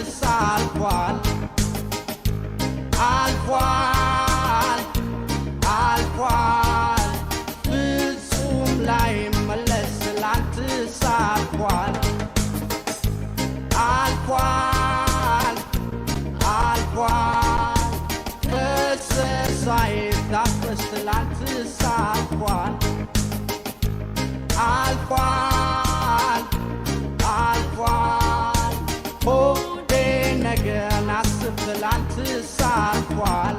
አልፏል አልፏል አልፏል ፍጹም ላይመለስ ትላንትስ አልፏል አልፏል አልፏል ከሰስ ሳይታፈስ ትላንትስ አልፏል አልፏል አልፏል ሆዴ ነገን አስብ ትላንትስ አልፏል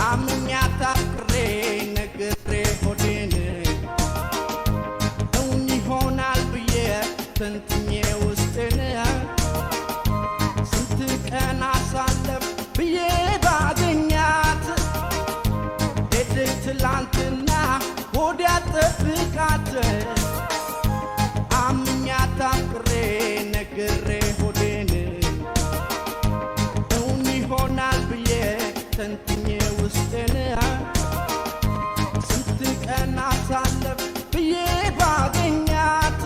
አምኛት አፍቅሬ ነግሬ ሆዴን እውን ይሆናል ብዬ ተንትኜ ውስጤን ስንት ቀን አሳለፍ ብዬ ባገኛት ሄደች ትላንትና ሆዴ አጠብቃት አምኛት አፍቅሬ ነግሬ ሆዴን እውን ይሆናል ብዬ ተንትኜ ውስጤን ስንት ቀን አሳለፍ ብዬ ባገኛት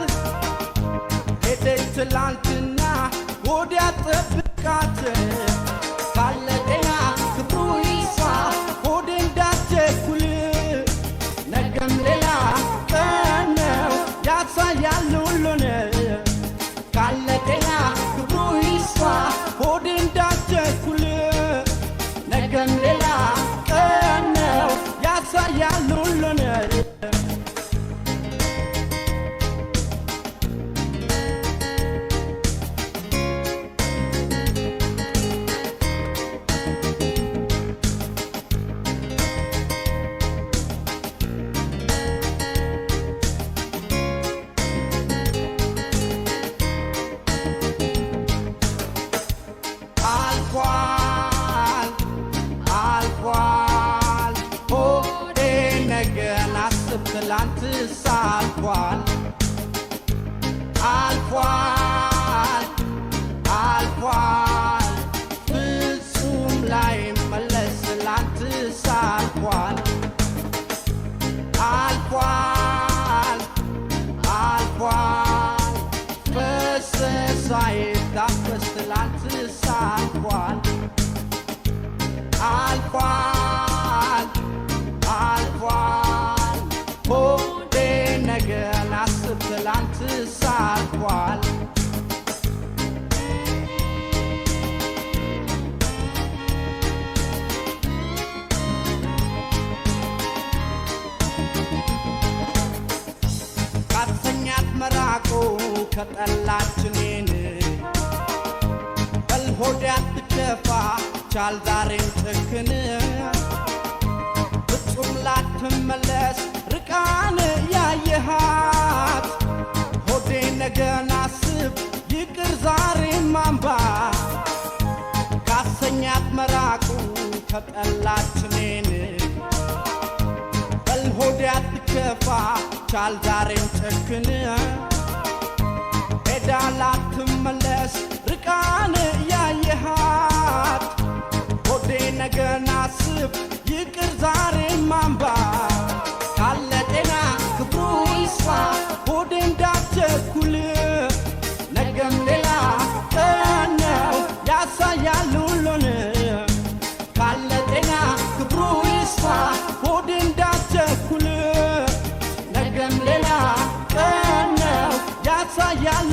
ሄደች ትላንትና ሆዴ አጠብቃት ካለ ጤና ክብሩ ይስፋ ሆዴ እንዳትቸኩል ነገም ሌላ ቀን ነው ያሳያል ሁሉን ካለ ጤና ክብሩ ይስፋ ሆዴ እንዳትቸኩል ነገም ሌላ ቀን ነው ያሳያል ሁሉን አልፏል አልፏል ሆዴ ነገን አስብ ትላንትስ አልፏል አልፏል አልፏል ፍጹም ላይመለስ ትላንትስ አልፏል አልፏል አልፏል ፈሰስ ሳይታፈስ ትላንትስ አልፏል አልፏል አልፏል ሆዴ ነገን አስብ ትላንትስ አልፏል ካተኛት መራቁ ከጠላች እኔን በል ሆዴ አትከፋ ቻል ዛሬም ጨክን ፍጹም ላትመለስ ርቃን ያየሃት ሆዴ ነገን አስብ ይቅር ዛሬም አምባ ካሰኛት መራቁ ከጠላች እኔን በል ሆዴ አትከፋ ቻል ዛሬም ጨክን ሄዳ ላትመለስ ርቃን ያየሃት ሆዴ ነገን አስብ ይቅር ዛሬም አምባ ካለ ጤና ክብሩ ይስፋ ሆዴ እንዳትቸኩል ነገም ሌላ ቀን ነው ያሳያል ሁሉን ካለ ጤና ክብሩ ይስፋ ሆዴ እንዳትቸኩል ነገም ሌላ ቀን ነው ያሳያል